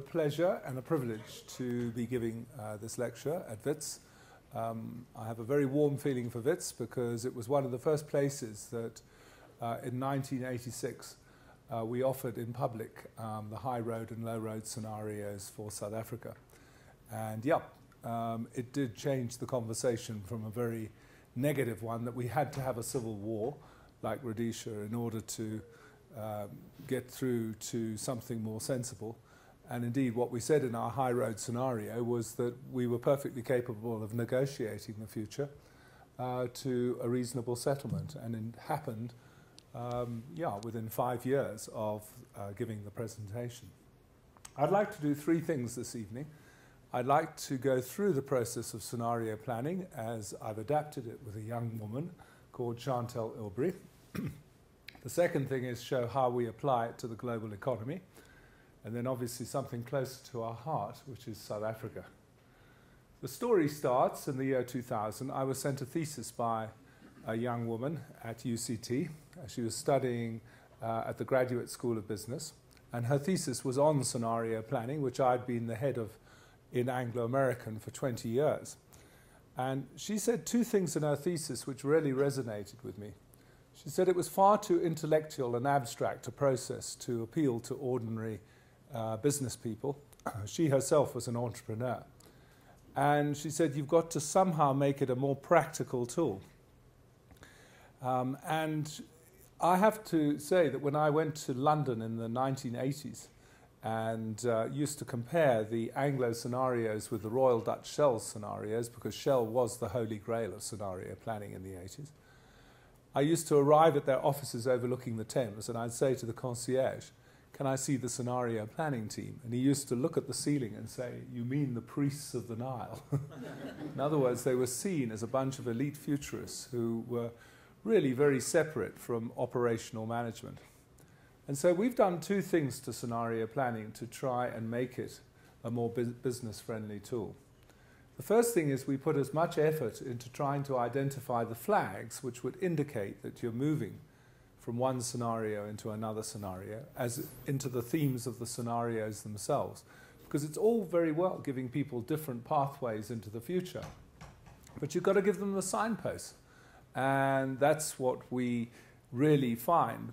pleasure and a privilege to be giving this lecture at WITS. I have a very warm feeling for WITS because it was one of the first places that in 1986 we offered in public the high road and low road scenarios for South Africa. And it did change the conversation from a very negative one that we had to have a civil war like Rhodesia in order to get through to something more sensible. And indeed what we said in our high road scenario was that we were perfectly capable of negotiating the future to a reasonable settlement, and it happened within 5 years of giving the presentation. I'd like to do three things this evening. I'd like to go through the process of scenario planning as I've adapted it with a young woman called Chantal Ilbery. The second thing is show how we apply it to the global economy, and then obviously something closer to our heart, which is South Africa. The story starts in the year 2000. I was sent a thesis by a young woman at UCT. She was studying at the Graduate School of Business, and her thesis was on scenario planning, which I'd been the head of in Anglo-American for 20 years. And she said two things in her thesis which really resonated with me. She said it was far too intellectual and abstract a process to appeal to ordinary business people. She herself was an entrepreneur. And she said you've got to somehow make it a more practical tool. And I have to say that when I went to London in the 1980s and used to compare the Anglo scenarios with the Royal Dutch Shell scenarios, because Shell was the holy grail of scenario planning in the 80s, I used to arrive at their offices overlooking the Thames, and I'd say to the concierge, "Can I see the scenario planning team?" And he used to look at the ceiling and say, "You mean the priests of the Nile?" In other words, they were seen as a bunch of elite futurists who were really very separate from operational management. And so we've done two things to scenario planning to try and make it a more business-friendly tool. The first thing is we put as much effort into trying to identify the flags which would indicate that you're moving from one scenario into another scenario, as into the themes of the scenarios themselves. Because it's all very well giving people different pathways into the future, but you've got to give them the signposts. And that's what we really find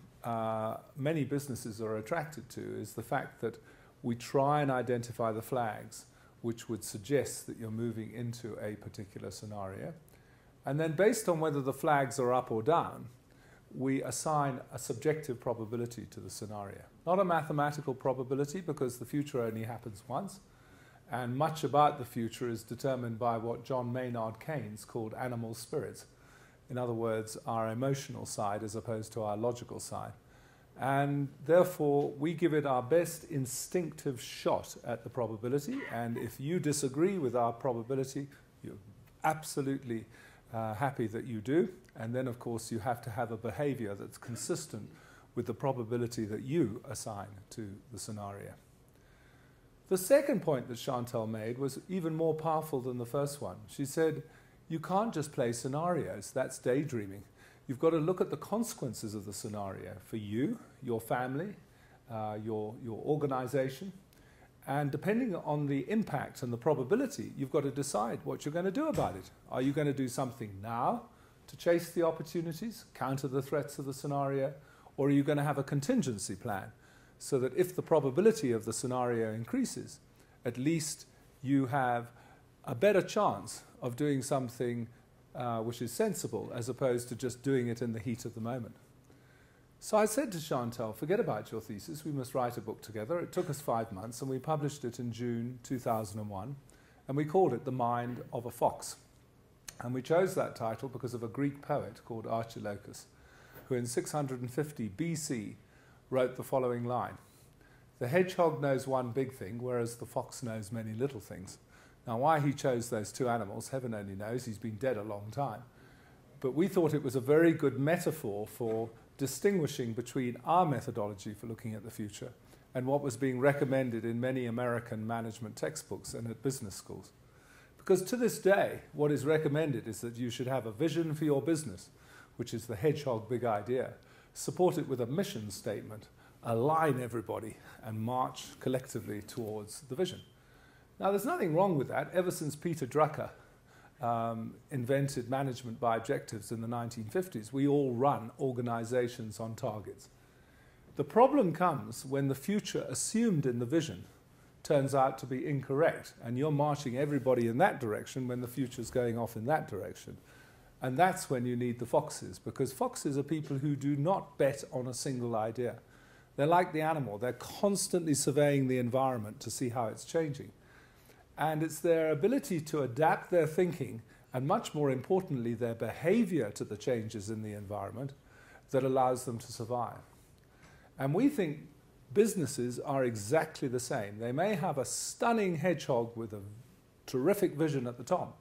many businesses are attracted to, is the fact that we try and identify the flags which would suggest that you're moving into a particular scenario. And then based on whether the flags are up or down, we assign a subjective probability to the scenario. Not a mathematical probability, because the future only happens once, and much about the future is determined by what John Maynard Keynes called animal spirits. In other words, our emotional side as opposed to our logical side. And therefore, we give it our best instinctive shot at the probability, and if you disagree with our probability, you're absolutely happy that you do. And then, of course, you have to have a behavior that's consistent with the probability that you assign to the scenario. The second point that Chantal made was even more powerful than the first one. She said, you can't just play scenarios, that's daydreaming. You've got to look at the consequences of the scenario for you, your family, your organization, and depending on the impact and the probability, you've got to decide what you're going to do about it. Are you going to do something now to chase the opportunities, counter the threats of the scenario, or are you going to have a contingency plan so that if the probability of the scenario increases, at least you have a better chance of doing something which is sensible, as opposed to just doing it in the heat of the moment. So I said to Chantal, forget about your thesis, we must write a book together. It took us 5 months, and we published it in June 2001, and we called it The Mind of a Fox. And we chose that title because of a Greek poet called Archilochus, who in 650 BC wrote the following line: "The hedgehog knows one big thing, whereas the fox knows many little things." Now, why he chose those two animals, heaven only knows. He's been dead a long time. But we thought it was a very good metaphor for distinguishing between our methodology for looking at the future and what was being recommended in many American management textbooks and at business schools. Because to this day, what is recommended is that you should have a vision for your business, which is the hedgehog big idea, support it with a mission statement, align everybody and march collectively towards the vision. Now, there's nothing wrong with that. Ever since Peter Drucker invented management by objectives in the 1950s, we all run organizations on targets. The problem comes when the future assumed in the vision turns out to be incorrect, and you're marching everybody in that direction when the future's going off in that direction. And that's when you need the foxes, because foxes are people who do not bet on a single idea. They're like the animal. They're constantly surveying the environment to see how it's changing. And it's their ability to adapt their thinking, and much more importantly, their behavior to the changes in the environment, that allows them to survive. And we think businesses are exactly the same. They may have a stunning hedgehog with a terrific vision at the top,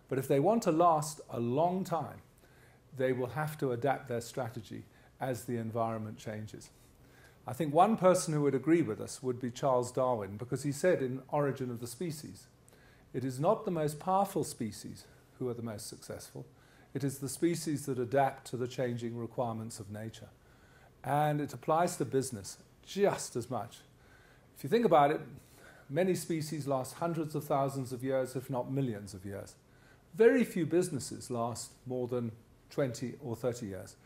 but if they want to last a long time, they will have to adapt their strategy as the environment changes. I think one person who would agree with us would be Charles Darwin, because he said in Origin of the Species, it is not the most powerful species who are the most successful. It is the species that adapt to the changing requirements of nature. And it applies to business just as much. If you think about it, many species last hundreds of thousands of years, if not millions of years. Very few businesses last more than 20 or 30 years.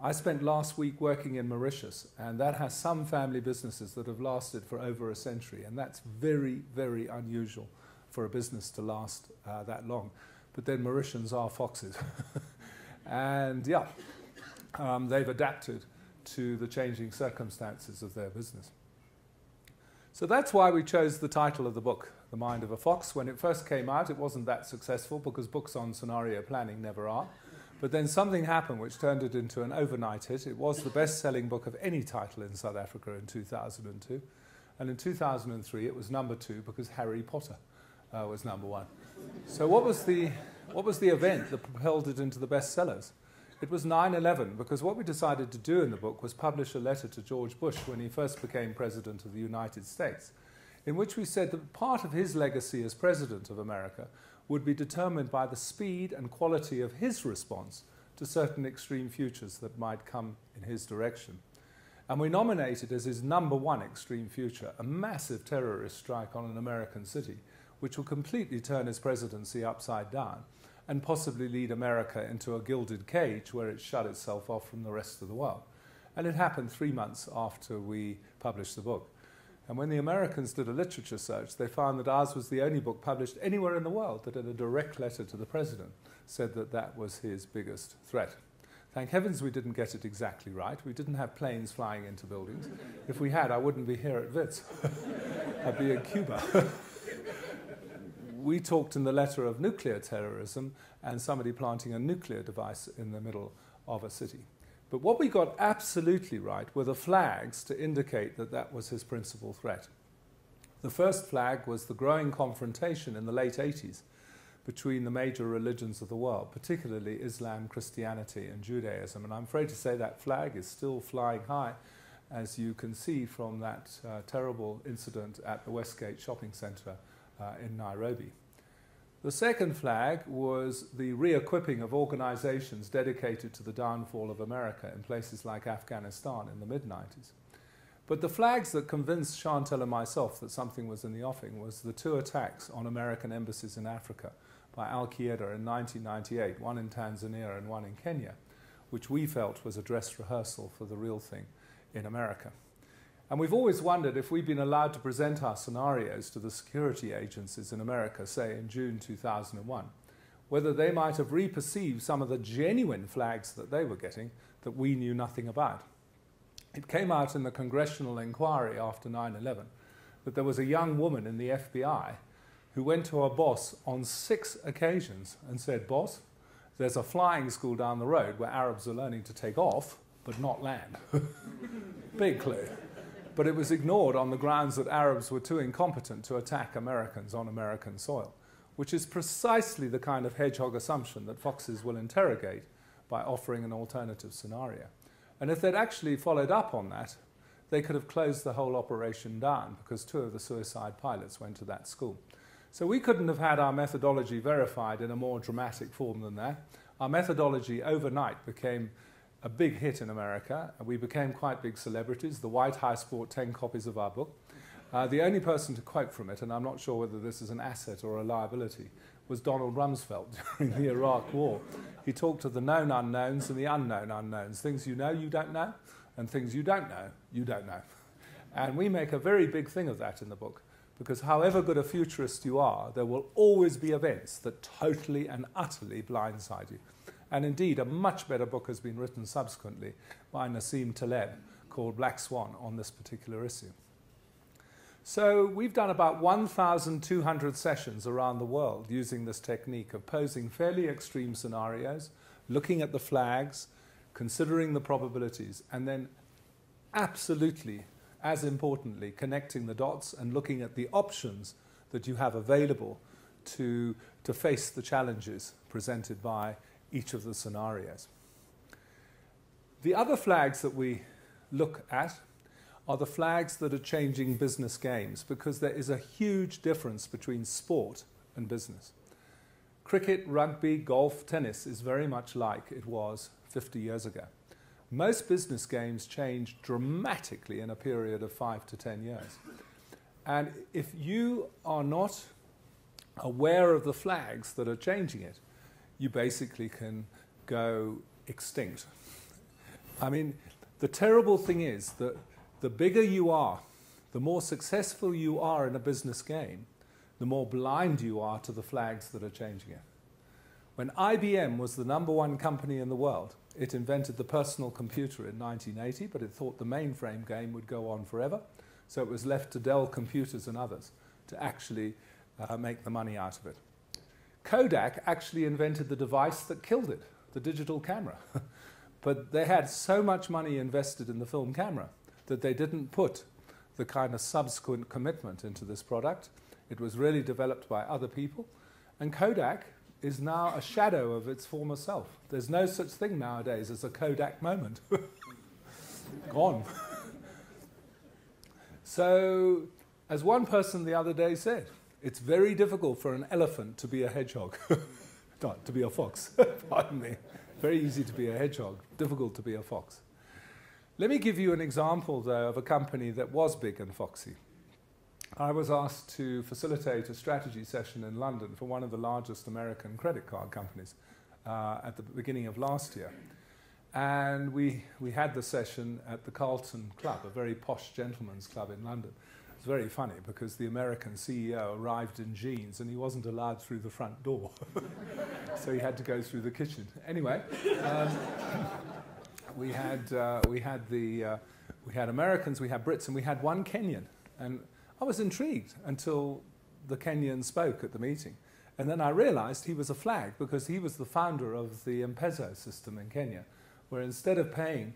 I spent last week working in Mauritius, and that has some family businesses that have lasted for over a century, and that's very, very unusual for a business to last that long. But then Mauritians are foxes. And yeah, they've adapted to the changing circumstances of their business. So that's why we chose the title of the book, The Mind of a Fox. When it first came out, it wasn't that successful because books on scenario planning never are. But then something happened which turned it into an overnight hit. It was the best-selling book of any title in South Africa in 2002. And in 2003, it was #2 because Harry Potter was #1. So what was the event that propelled it into the bestsellers? It was 9/11, because what we decided to do in the book was publish a letter to George Bush when he first became President of the United States, in which we said that part of his legacy as President of America would be determined by the speed and quality of his response to certain extreme futures that might come in his direction. And we nominated as his #1 extreme future a massive terrorist strike on an American city, which will completely turn his presidency upside down and possibly lead America into a gilded cage where it shut itself off from the rest of the world. And it happened 3 months after we published the book. And when the Americans did a literature search, they found that ours was the only book published anywhere in the world that in a direct letter to the president said that that was his biggest threat. Thank heavens we didn't get it exactly right. We didn't have planes flying into buildings. If we had, I wouldn't be here at WITS. I'd be in Cuba. We talked in the letter of nuclear terrorism and somebody planting a nuclear device in the middle of a city. But what we got absolutely right were the flags to indicate that that was his principal threat. The first flag was the growing confrontation in the late 80s between the major religions of the world, particularly Islam, Christianity, and Judaism. And I'm afraid to say that flag is still flying high, as you can see from that terrible incident at the Westgate shopping centre in Nairobi. The second flag was the re-equipping of organizations dedicated to the downfall of America in places like Afghanistan in the mid-90s. But the flags that convinced Chantal and myself that something was in the offing was the 2 attacks on American embassies in Africa by Al-Qaeda in 1998, one in Tanzania and one in Kenya, which we felt was a dress rehearsal for the real thing in America. And we've always wondered if we'd been allowed to present our scenarios to the security agencies in America, say in June 2001, whether they might have reperceived some of the genuine flags that they were getting that we knew nothing about. It came out in the congressional inquiry after 9/11 that there was a young woman in the FBI who went to her boss on 6 occasions and said, "Boss, there's a flying school down the road where Arabs are learning to take off but not land." Big clue. But it was ignored on the grounds that Arabs were too incompetent to attack Americans on American soil, which is precisely the kind of hedgehog assumption that foxes will interrogate by offering an alternative scenario. And if they'd actually followed up on that, they could have closed the whole operation down because 2 of the suicide pilots went to that school. So we couldn't have had our methodology verified in a more dramatic form than that. Our methodology overnight became a big hit in America, and we became quite big celebrities. The White House bought 10 copies of our book. The only person to quote from it, and I'm not sure whether this is an asset or a liability, was Donald Rumsfeld during the Iraq War. He talked of the known unknowns and the unknown unknowns, things you know you don't know, and things you don't know you don't know. And we make a very big thing of that in the book, because however good a futurist you are, there will always be events that totally and utterly blindside you. And indeed, a much better book has been written subsequently by Nassim Taleb called Black Swan on this particular issue. So we've done about 1,200 sessions around the world using this technique of posing fairly extreme scenarios, looking at the flags, considering the probabilities, and then absolutely, as importantly, connecting the dots and looking at the options that you have available to face the challenges presented by each of the scenarios. The other flags that we look at are the flags that are changing business games, because there is a huge difference between sport and business. Cricket, rugby, golf, tennis is very much like it was 50 years ago. Most business games change dramatically in a period of 5 to 10 years. And if you are not aware of the flags that are changing it, you basically can go extinct. I mean, the terrible thing is that the bigger you are, the more successful you are in a business game, the more blind you are to the flags that are changing it. When IBM was the #1 company in the world, it invented the personal computer in 1980, but it thought the mainframe game would go on forever, so it was left to Dell Computers and others to actually make the money out of it. Kodak actually invented the device that killed it, the digital camera. But they had so much money invested in the film camera that they didn't put the kind of subsequent commitment into this product. It was really developed by other people. And Kodak is now a shadow of its former self. There's no such thing nowadays as a Kodak moment. Gone. So, as one person the other day said, it's very difficult for an elephant to be a hedgehog. Not to be a fox, pardon me. Very easy to be a hedgehog, difficult to be a fox. Let me give you an example, though, of a company that was big and foxy. I was asked to facilitate a strategy session in London for one of the largest American credit card companies at the beginning of last year. And we had the session at the Carlton Club, a very posh gentleman's club in London. It was very funny because the American CEO arrived in jeans and he wasn't allowed through the front door. So he had to go through the kitchen. Anyway, we had Americans, we had Brits, and we had one Kenyan. And I was intrigued until the Kenyan spoke at the meeting. And then I realized he was a flag because he was the founder of the M-Pesa system in Kenya, where instead of paying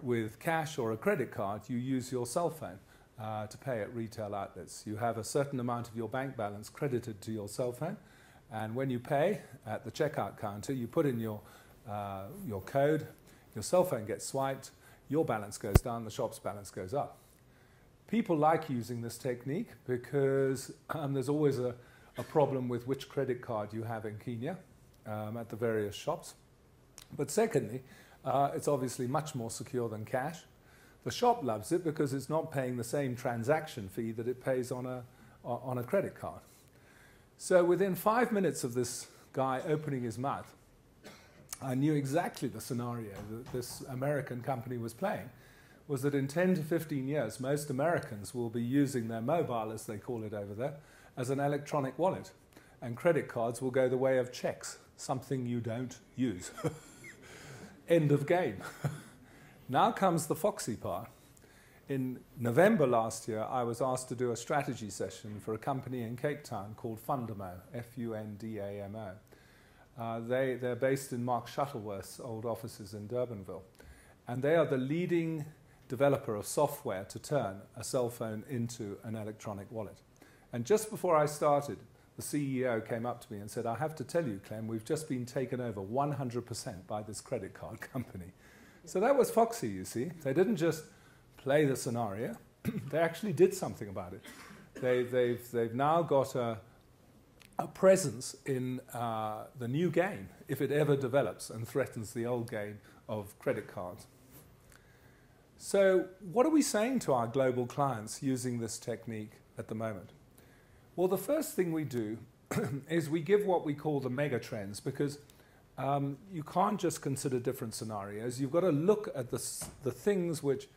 with cash or a credit card, you use your cell phone to pay at retail outlets. You have a certain amount of your bank balance credited to your cell phone, and when you pay at the checkout counter, you put in your code, your cell phone gets swiped, your balance goes down, the shop's balance goes up. People like using this technique because there's always a problem with which credit card you have in Kenya at the various shops. But secondly, it's obviously much more secure than cash. The shop loves it because it's not paying the same transaction fee that it pays on a credit card. So within 5 minutes of this guy opening his mouth, I knew exactly the scenario that this American company was playing, was that in 10 to 15 years, most Americans will be using their mobile, as they call it over there, as an electronic wallet. And credit cards will go the way of checks, something you don't use. End of game. Now comes the foxy part. In November last year, I was asked to do a strategy session for a company in Cape Town called Fundamo, F-U-N-D-A-M-O. They're based in Mark Shuttleworth's old offices in Durbanville. And they are the leading developer of software to turn a cell phone into an electronic wallet. And just before I started, the CEO came up to me and said, I have to tell you, Clem, we've just been taken over 100% by this credit card company. So that was foxy, you see. They didn't just play the scenario. They actually did something about it. They've now got a a presence in the new game if it ever develops and threatens the old game of credit cards. So what are we saying to our global clients using this technique at the moment? Well, the first thing we do is we give what we call the megatrends, because you can't just consider different scenarios. You've got to look at the things which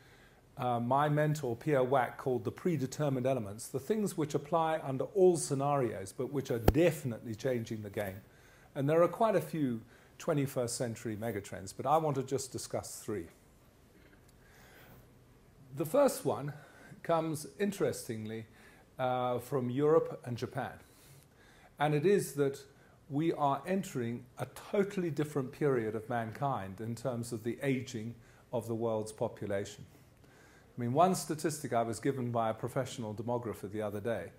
my mentor, Pierre Wack, called the predetermined elements, the things which apply under all scenarios, but which are definitely changing the game. And there are quite a few 21st century megatrends, but I want to just discuss three. The first one comes, interestingly, from Europe and Japan. And it is that we are entering a totally different period of mankind in terms of the aging of the world's population. I mean, one statistic I was given by a professional demographer the other day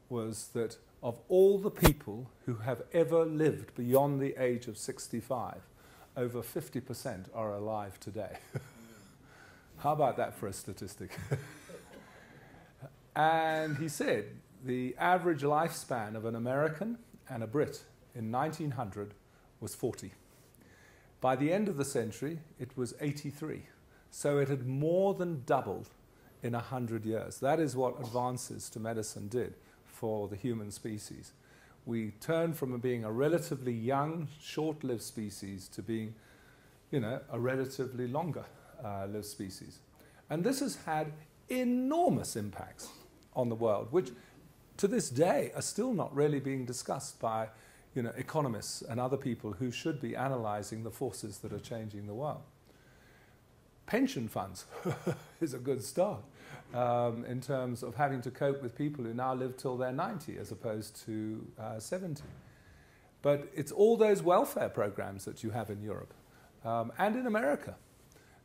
was that of all the people who have ever lived beyond the age of 65, over 50% are alive today. How about that for a statistic? And he said the average lifespan of an American and a Brit in 1900 was 40. By the end of the century, it was 83. So it had more than doubled in 100 years. That is what advances to medicine did for the human species. We turned from being a relatively young, short-lived species to being, a relatively longer lived species. And this has had enormous impacts on the world, which to this day are still not really being discussed by economists and other people who should be analyzing the forces that are changing the world. Pension funds is a good start in terms of having to cope with people who now live till they're 90 as opposed to 70. But it's all those welfare programs that you have in Europe and in America.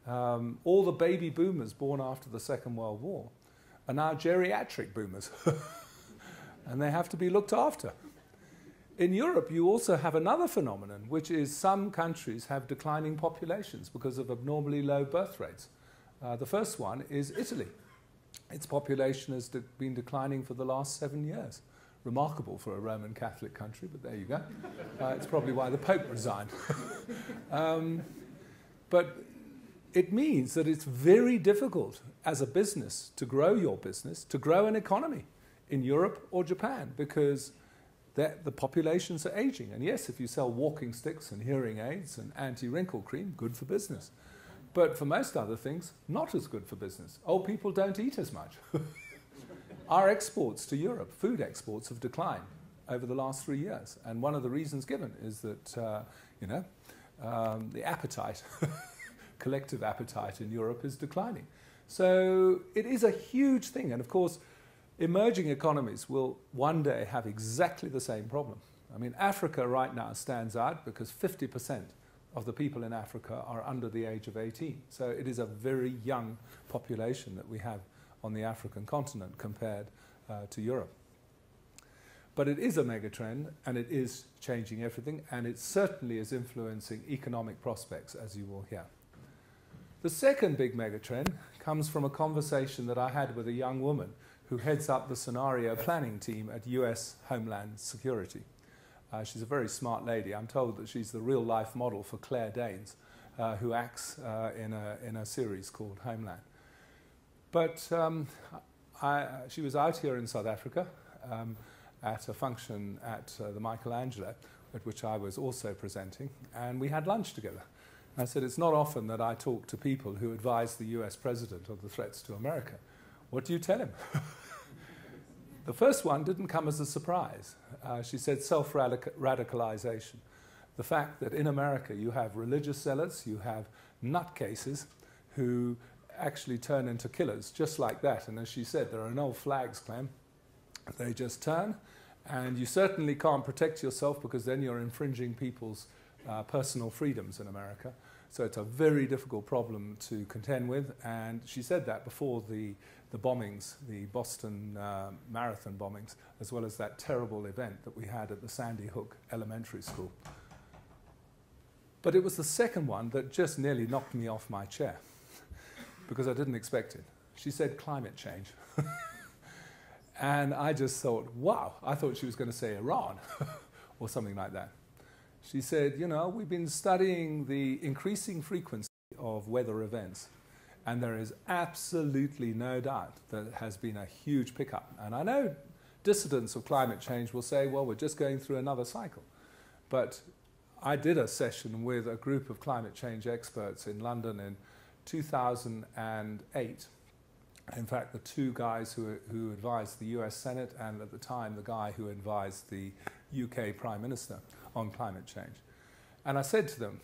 All the baby boomers born after the Second World War are now geriatric boomers, and they have to be looked after. In Europe, you also have another phenomenon, which is some countries have declining populations because of abnormally low birth rates. The first one is Italy. Its population has been declining for the last 7 years. Remarkable for a Roman Catholic country, but there you go. It's probably why the Pope resigned. But it means that it's very difficult as a business to grow your business, to grow an economy in Europe or Japan, because the populations are aging. And yes, if you sell walking sticks and hearing aids and anti-wrinkle cream, good for business. But for most other things, not as good for business. Old people don't eat as much. Our exports to Europe, food exports, have declined over the last 3 years. And one of the reasons given is that, the appetite, collective appetite in Europe is declining. So it is a huge thing. And of course, emerging economies will one day have exactly the same problem. I mean, Africa right now stands out because 50% of the people in Africa are under the age of 18. So it is a very young population that we have on the African continent compared to Europe. But it is a megatrend, and it is changing everything, and it certainly is influencing economic prospects, as you will hear. The second big megatrend comes from a conversation that I had with a young woman who heads up the scenario planning team at US Homeland Security. She's a very smart lady. I'm told that she's the real-life model for Claire Danes, who acts in a series called Homeland. But she was out here in South Africa at a function at the Michelangelo, at which I was also presenting, and we had lunch together. I said, it's not often that I talk to people who advise the US president of the threats to America. What do you tell him? The first one didn't come as a surprise. She said self-radicalization. The fact that in America you have religious zealots, you have nutcases who actually turn into killers, just like that. And as she said, there are no flags, Clem. They just turn, and you certainly can't protect yourself because then you're infringing people's personal freedoms in America. So it's a very difficult problem to contend with, and she said that before the bombings, the Boston Marathon bombings, as well as that terrible event that we had at the Sandy Hook Elementary School. But it was the second one that just nearly knocked me off my chair, because I didn't expect it. She said climate change. And I just thought, wow, I thought she was going to say Iran or something like that. She said, you know, we've been studying the increasing frequency of weather events, and there is absolutely no doubt that it has been a huge pickup. And I know dissidents of climate change will say, well, we're just going through another cycle. But I did a session with a group of climate change experts in London in 2008. In fact, the two guys who advised the US Senate, and at the time the guy who advised the UK Prime Minister on climate change. And I said to them,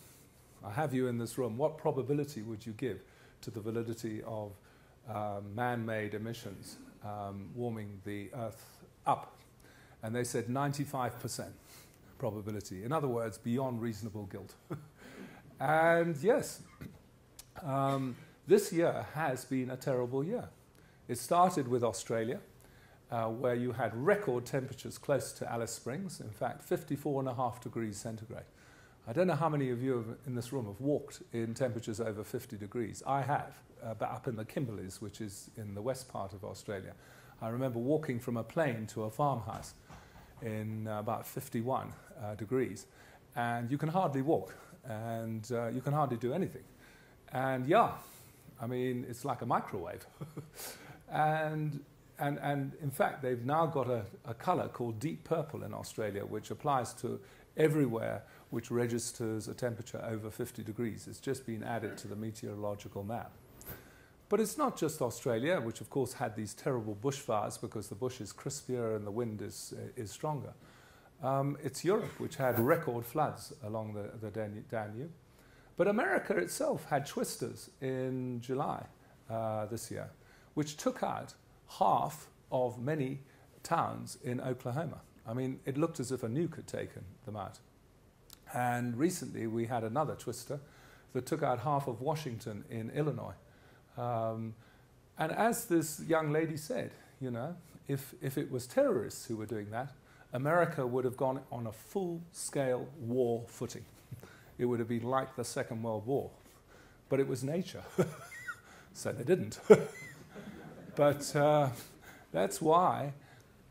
I have you in this room, what probability would you give to the validity of man-made emissions warming the Earth up? And they said 95% probability. In other words, beyond reasonable guilt. And yes, this year has been a terrible year. It started with Australia, where you had record temperatures close to Alice Springs, in fact 54.5 degrees centigrade. I don't know how many of you in this room have walked in temperatures over 50 degrees. I have, but up in the Kimberleys, which is in the west part of Australia. I remember walking from a plane to a farmhouse in about 51 degrees, and you can hardly walk, and you can hardly do anything. And yeah, I mean, it's like a microwave. and in fact, they've now got a colour called deep purple in Australia, which applies to everywhere which registers a temperature over 50 degrees. It's just been added to the meteorological map. But it's not just Australia, which of course had these terrible bushfires because the bush is crispier and the wind is stronger. It's Europe, which had record floods along the Danube. But America itself had twisters in July this year, which took out half of many towns in Oklahoma. I mean, it looked as if a nuke had taken them out. And recently we had another twister that took out half of Washington in Illinois. And as this young lady said, you know, if it was terrorists who were doing that, America would have gone on a full-scale war footing. It would have been like the Second World War. But it was nature, so they didn't. But that's why,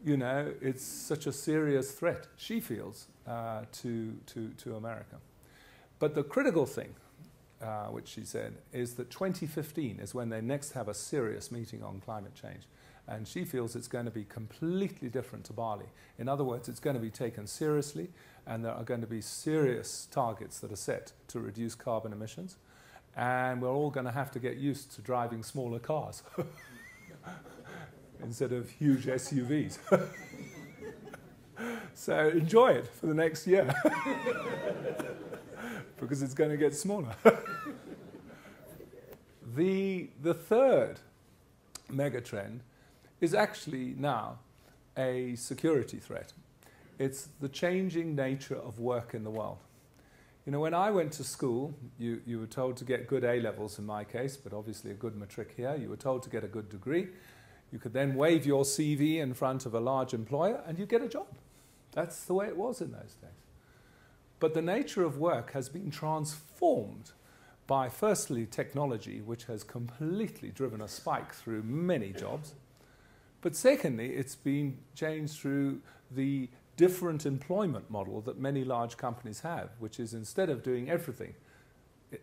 you know, it's such a serious threat, she feels, to America. But the critical thing, which she said, is that 2015 is when they next have a serious meeting on climate change. And she feels it's going to be completely different to Bali. In other words, it's going to be taken seriously, and there are going to be serious targets that are set to reduce carbon emissions. And we're all going to have to get used to driving smaller cars instead of huge SUVs. So enjoy it for the next year because it's going to get smaller. The third megatrend is actually now a security threat. It's the changing nature of work in the world. You know, when I went to school, you were told to get good A-levels in my case, but obviously a good matric here. You were told to get a good degree. You could then wave your CV in front of a large employer and you get a job. That's the way it was in those days. But the nature of work has been transformed by, firstly, technology, which has completely driven a spike through many jobs. But secondly, it's been changed through the different employment model that many large companies have, which is instead of doing everything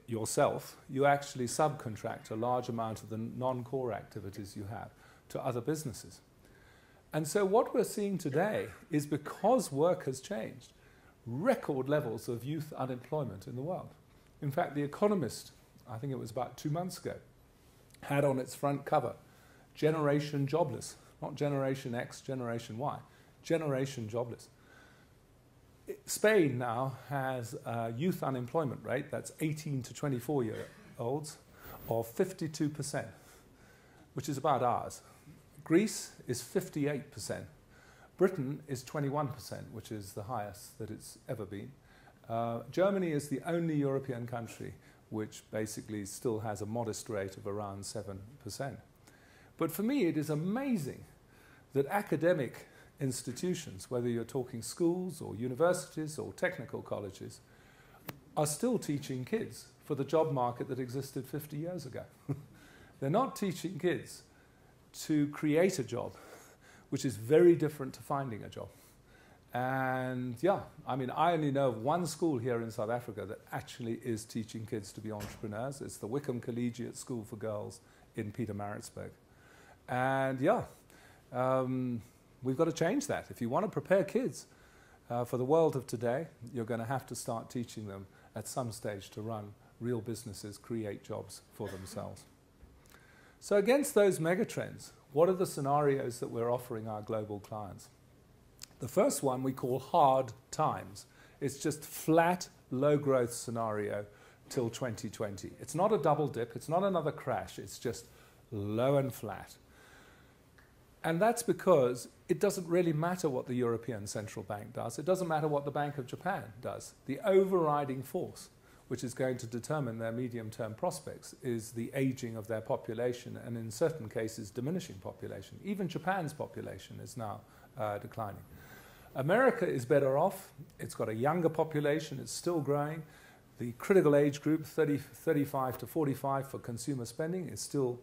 yourself, you actually subcontract a large amount of the non-core activities you have to other businesses. And so what we're seeing today is, because work has changed, record levels of youth unemployment in the world. In fact, The Economist, I think it was about 2 months ago, had on its front cover, Generation Jobless. Not Generation X, Generation Y. Generation Jobless. Spain now has a youth unemployment rate, that's 18 to 24-year-olds, of 52%, which is about ours. Greece is 58%. Britain is 21%, which is the highest that it's ever been. Germany is the only European country which basically still has a modest rate of around 7%. But for me, it is amazing that academic institutions, whether you're talking schools or universities or technical colleges, are still teaching kids for the job market that existed 50 years ago. They're not teaching kids to create a job which is very different to finding a job. And yeah, I mean, I only know of one school here in South Africa that actually is teaching kids to be entrepreneurs. It's the Wickham Collegiate School for Girls in Pietermaritzburg. And yeah, we've got to change that. If you want to prepare kids for the world of today, you're going to have to start teaching them at some stage to run real businesses, create jobs for themselves. So against those megatrends, what are the scenarios that we're offering our global clients? The first one we call hard times. It's just flat, low growth scenario till 2020. It's not a double dip, it's not another crash, it's just low and flat. And that's because it doesn't really matter what the European Central Bank does. It doesn't matter what the Bank of Japan does. The overriding force, which is going to determine their medium-term prospects, is the aging of their population and in certain cases diminishing population. Even Japan's population is now declining. America is better off. It's got a younger population. It's still growing. The critical age group, 35 to 45 for consumer spending, is still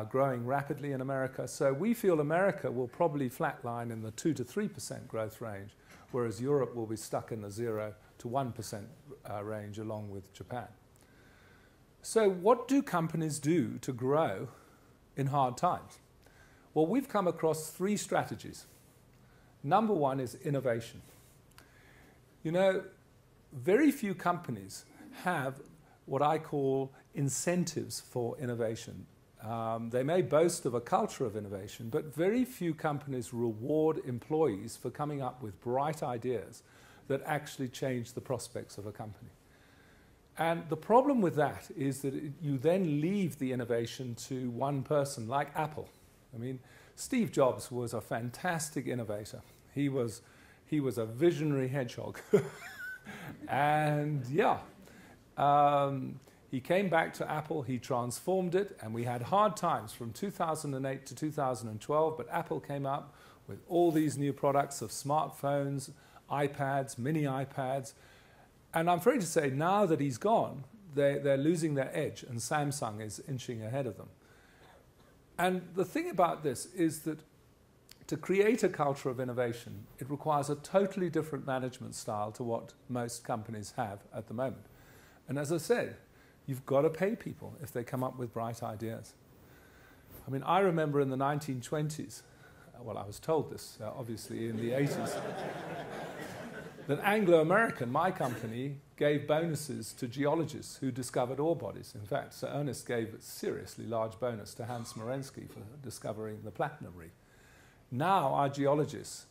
growing rapidly in America. So we feel America will probably flatline in the 2 to 3% growth range, whereas Europe will be stuck in the 0 to 1% range along with Japan. So what do companies do to grow in hard times? Well, we've come across 3 strategies. Number one is innovation. You know, very few companies have what I call incentives for innovation. They may boast of a culture of innovation, but very few companies reward employees for coming up with bright ideas that actually change the prospects of a company. And the problem with that is that you then leave the innovation to one person like Apple. I mean, Steve Jobs was a fantastic innovator. He was a visionary hedgehog. And yeah, he came back to Apple, he transformed it, and we had hard times from 2008 to 2012, but Apple came up with all these new products of smartphones, iPads, mini iPads, and I'm afraid to say now that he's gone, they're losing their edge, and Samsung is inching ahead of them. And the thing about this is that to create a culture of innovation, it requires a totally different management style to what most companies have at the moment. And as I said, you've got to pay people if they come up with bright ideas. I mean, I remember in the 1920s, well, I was told this, obviously, in the 80s, that Anglo-American, my company, gave bonuses to geologists who discovered ore bodies. In fact, Sir Ernest gave a seriously large bonus to Hans Morensky for discovering the platinum reef. Now our geologists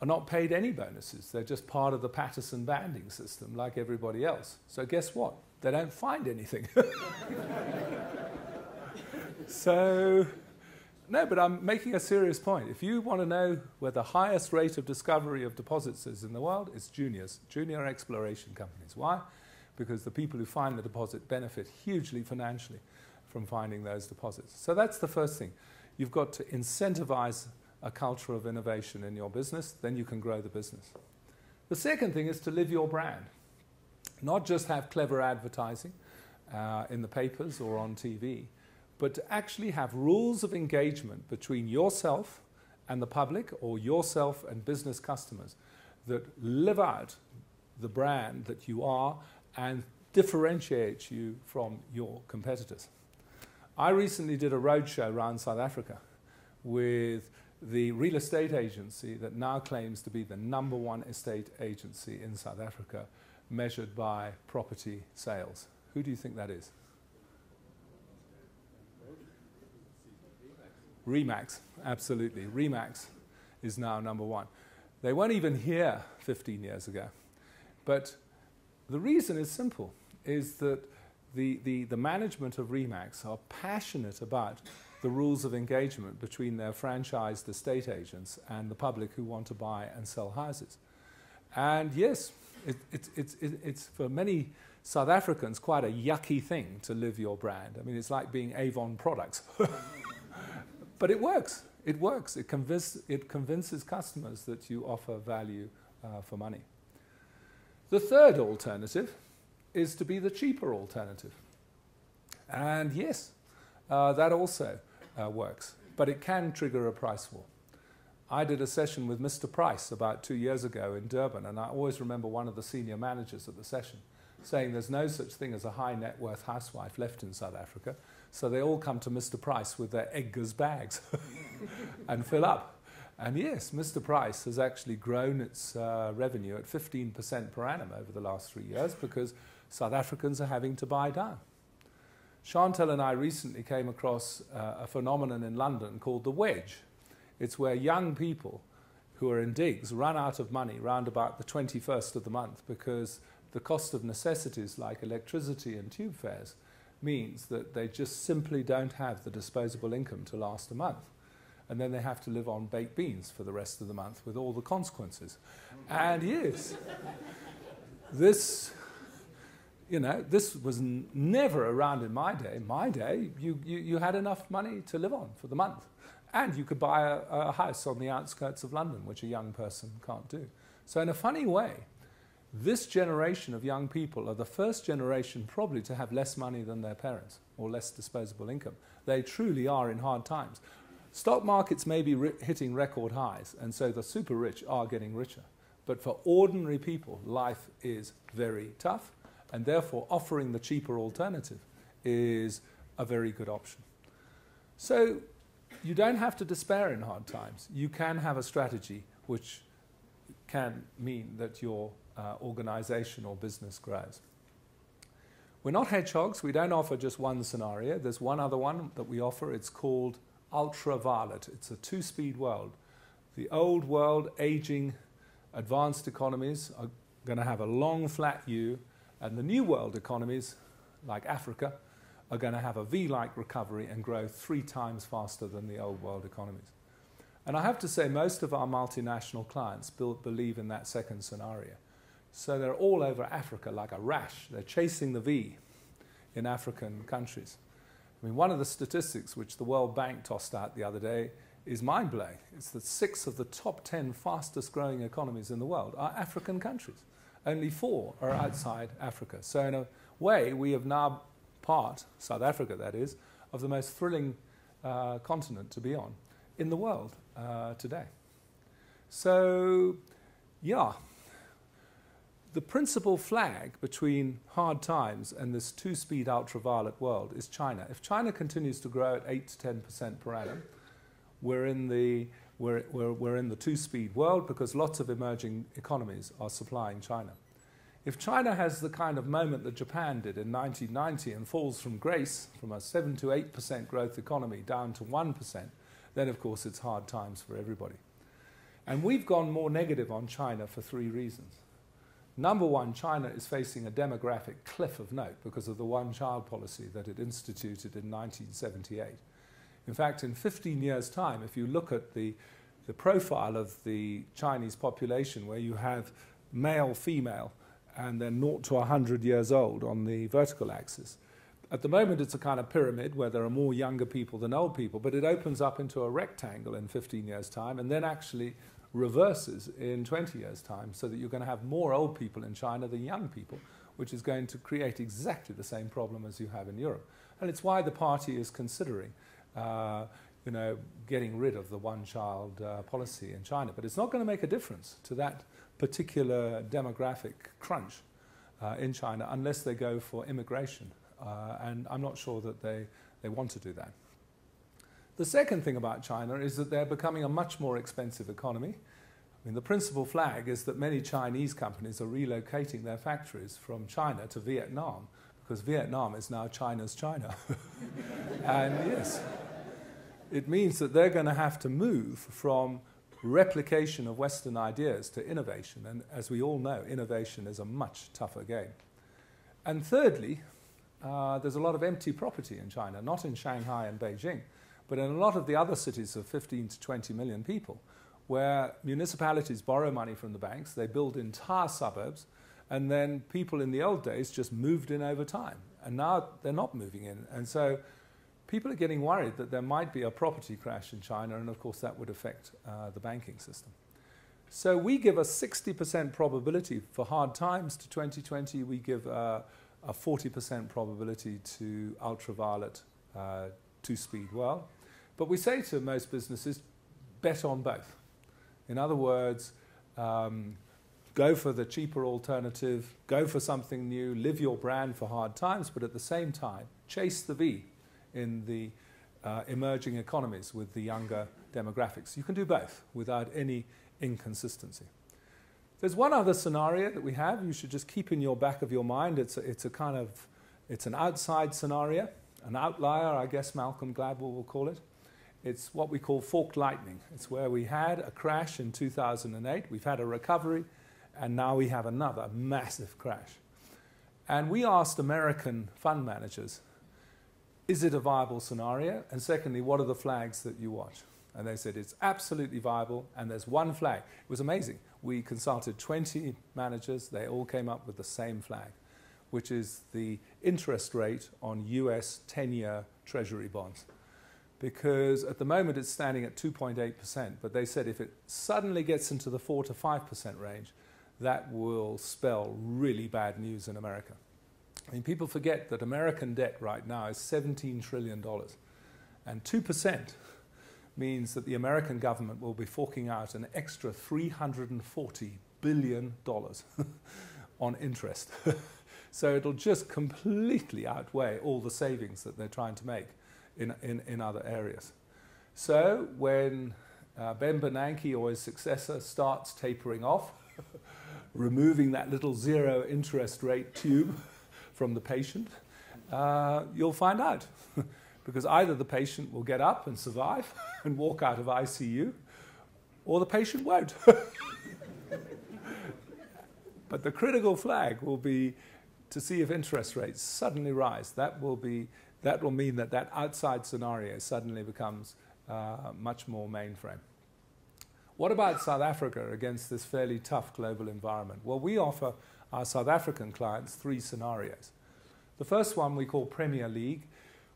are not paid any bonuses. They're just part of the Patterson banding system like everybody else. So guess what? They don't find anything. So, no, but I'm making a serious point. If you want to know where the highest rate of discovery of deposits is in the world, it's junior exploration companies. Why? Because the people who find the deposit benefit hugely financially from finding those deposits. So that's the first thing. You've got to incentivize a culture of innovation in your business, then you can grow the business. The second thing is to live your brand. Not just have clever advertising in the papers or on TV, but to actually have rules of engagement between yourself and the public or yourself and business customers that live out the brand that you are and differentiate you from your competitors. I recently did a roadshow around South Africa with the real estate agency that now claims to be the #1 estate agency in South Africa, measured by property sales. Who do you think that is? Remax, absolutely. Remax is now #1. They weren't even here 15 years ago. But the reason is simple, is that the management of Remax are passionate about the rules of engagement between their franchised estate agents and the public who want to buy and sell houses. And yes, it's for many South Africans quite a yucky thing to live your brand. I mean, it's like being Avon products. But it works. It works. It convinces customers that you offer value for money. The third alternative is to be the cheaper alternative. And yes, that also works. But it can trigger a price war. I did a session with Mr. Price about 2 years ago in Durban, and I always remember one of the senior managers at the session saying there's no such thing as a high net worth housewife left in South Africa, so they all come to Mr. Price with their Edgar's bags and fill up. And yes, Mr. Price has actually grown its revenue at 15% per annum over the last 3 years because South Africans are having to buy down. Chantal and I recently came across a phenomenon in London called the wedge. It's where young people who are in digs run out of money round about the 21st of the month because the cost of necessities like electricity and tube fares means that they just simply don't have the disposable income to last a month. And then they have to live on baked beans for the rest of the month with all the consequences. And yes, this, you know, this was never around in my day. My day, you had enough money to live on for the month. And you could buy a house on the outskirts of London, which a young person can't do. So in a funny way, this generation of young people are the first generation probably to have less money than their parents or less disposable income. They truly are in hard times. Stock markets may be hitting record highs, and so the super rich are getting richer. But for ordinary people, life is very tough, and therefore offering the cheaper alternative is a very good option. So you don't have to despair in hard times. You can have a strategy which can mean that your organization or business grows. We're not hedgehogs. We don't offer just one scenario. There's one other one that we offer. It's called ultraviolet. It's a two-speed world. The old world, aging, advanced economies are going to have a long flat U, and the new world economies, like Africa, are going to have a V-like recovery and grow 3 times faster than the old world economies. And I have to say, most of our multinational clients believe in that second scenario. So they're all over Africa like a rash. They're chasing the V in African countries. I mean, one of the statistics which the World Bank tossed out the other day is mind-blowing. It's that 6 of the top 10 fastest growing economies in the world are African countries. Only 4 are outside Africa. So in a way, we have now part, South Africa that is, of the most thrilling continent to be on in the world today. So, yeah. The principal flag between hard times and this two-speed ultraviolet world is China. If China continues to grow at 8 to 10% per annum, we're in the two-speed world because lots of emerging economies are supplying China. If China has the kind of moment that Japan did in 1990 and falls from grace from a 7 to 8% growth economy down to 1%, then of course it's hard times for everybody. And we've gone more negative on China for 3 reasons. Number one, China is facing a demographic cliff of note because of the one-child policy that it instituted in 1978. In fact, in 15 years' time, if you look at the profile of the Chinese population, where you have male, female, and then 0 to 100 years old on the vertical axis, at the moment it's a kind of pyramid where there are more younger people than old people, but it opens up into a rectangle in 15 years' time, and then actually reverses in 20 years' time, so that you're going to have more old people in China than young people, which is going to create exactly the same problem as you have in Europe. And it's why the party is considering getting rid of the one-child policy in China. But it's not going to make a difference to that particular demographic crunch in China unless they go for immigration. And I'm not sure that they want to do that. The second thing about China is that they're becoming a much more expensive economy. I mean, the principal flag is that many Chinese companies are relocating their factories from China to Vietnam, because Vietnam is now China's China. And yes, it means that they're going to have to move from replication of Western ideas to innovation. And as we all know, innovation is a much tougher game. And thirdly, there's a lot of empty property in China, not in Shanghai and Beijing, but in a lot of the other cities of 15 to 20 million people, where municipalities borrow money from the banks, they build entire suburbs, and then people in the old days just moved in over time. And now they're not moving in. And so people are getting worried that there might be a property crash in China, and of course that would affect the banking system. So we give a 60% probability for hard times to 2020. We give a 40% probability to ultraviolet two-speed world. But we say to most businesses, bet on both. In other words, go for the cheaper alternative, go for something new, live your brand for hard times, but at the same time, chase the V in the emerging economies with the younger demographics. You can do both without any inconsistency. There's one other scenario that we have you should just keep in your back of your mind. It's an outside scenario, an outlier, I guess Malcolm Gladwell will call it. It's what we call forked lightning. It's where we had a crash in 2008, we've had a recovery, and now we have another massive crash. And we asked American fund managers, is it a viable scenario? And secondly, what are the flags that you watch? And they said it's absolutely viable, and there's one flag. It was amazing. We consulted 20 managers. They all came up with the same flag, which is the interest rate on US 10-year Treasury bonds. Because at the moment it's standing at 2.8%, but they said if it suddenly gets into the 4 to 5% range, that will spell really bad news in America. I mean, people forget that American debt right now is $17 trillion, and 2% means that the American government will be forking out an extra $340 billion on interest. So it'll just completely outweigh all the savings that they're trying to make in other areas. So when Ben Bernanke or his successor starts tapering off, removing that little zero interest rate tube from the patient, you'll find out. Because either the patient will get up and survive and walk out of ICU, or the patient won't. But the critical flag will be to see if interest rates suddenly rise. That will mean that that outside scenario suddenly becomes much more mainframe. What about South Africa against this fairly tough global environment? Well, we offer our South African clients 3 scenarios. The first one we call Premier League.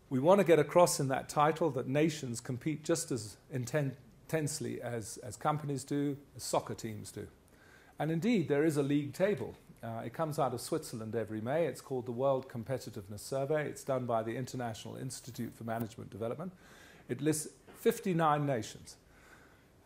We want to get across in that title that nations compete just as intensely as companies do, as soccer teams do. And indeed, there is a league table. It comes out of Switzerland every May. It's called the World Competitiveness Survey. It's done by the International Institute for Management Development. It lists 59 nations.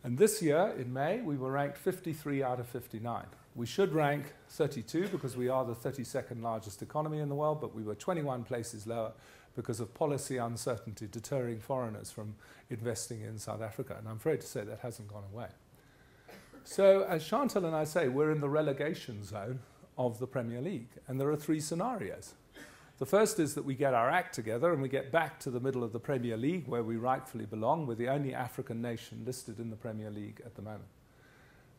And this year, in May, we were ranked 53 out of 59. We should rank 32 because we are the 32nd largest economy in the world, but we were 21 places lower because of policy uncertainty deterring foreigners from investing in South Africa. And I'm afraid to say that hasn't gone away. So as Chantal and I say, we're in the relegation zone of the Premier League. And there are 3 scenarios. The first is that we get our act together and we get back to the middle of the Premier League where we rightfully belong. We're the only African nation listed in the Premier League at the moment.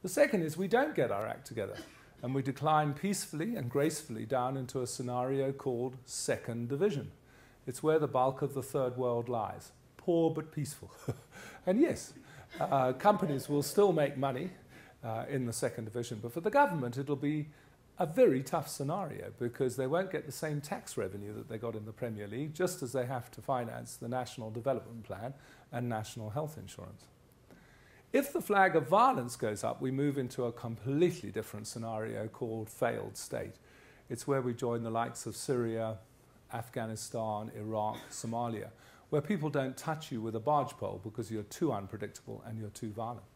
The second is we don't get our act together and we decline peacefully and gracefully down into a scenario called second division. It's where the bulk of the third world lies. Poor but peaceful. And yes, companies will still make money in the second division, but for the government it'll be a very tough scenario because they won't get the same tax revenue that they got in the Premier League, just as they have to finance the National Development Plan and National Health Insurance. If the flag of violence goes up, we move into a completely different scenario called failed state. It's where we join the likes of Syria, Afghanistan, Iraq, Somalia, where people don't touch you with a barge pole because you're too unpredictable and you're too violent.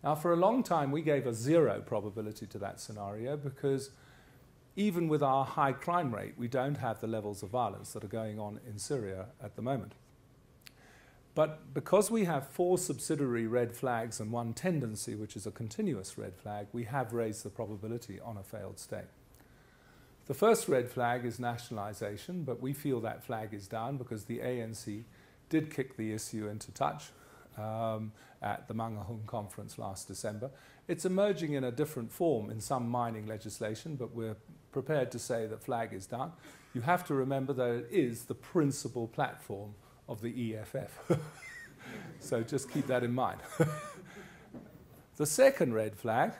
Now, for a long time, we gave a 0 probability to that scenario because even with our high crime rate, we don't have the levels of violence that are going on in Syria at the moment. But because we have 4 subsidiary red flags and 1 tendency, which is a continuous red flag, we have raised the probability on a failed state. The first red flag is nationalisation, but we feel that flag is down because the ANC did kick the issue into touch at the Mangaung conference last December. It's emerging in a different form in some mining legislation, but we're prepared to say that flag is down. You have to remember that it is the principal platform of the EFF. So just keep that in mind. The second red flag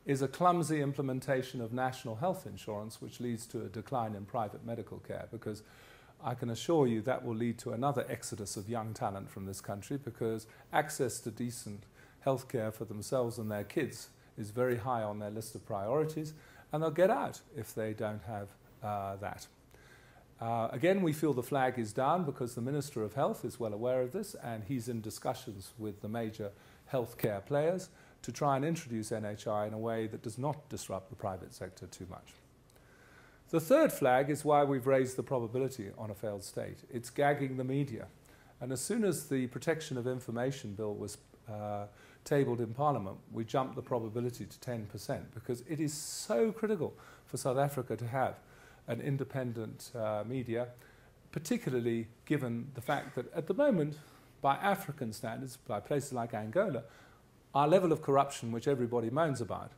is a clumsy implementation of national health insurance, which leads to a decline in private medical care, because I can assure you that will lead to another exodus of young talent from this country, because access to decent health care for themselves and their kids is very high on their list of priorities, and they'll get out if they don't have that. Again, we feel the flag is down because the Minister of Health is well aware of this, and he's in discussions with the major healthcare players to try and introduce NHI in a way that does not disrupt the private sector too much. The third flag is why we've raised the probability on a failed state. It's gagging the media. And as soon as the Protection of Information Bill was tabled in Parliament, we jumped the probability to 10% because it is so critical for South Africa to have an independent media, particularly given the fact that at the moment, by African standards, by places like Angola, our level of corruption, which everybody moans about,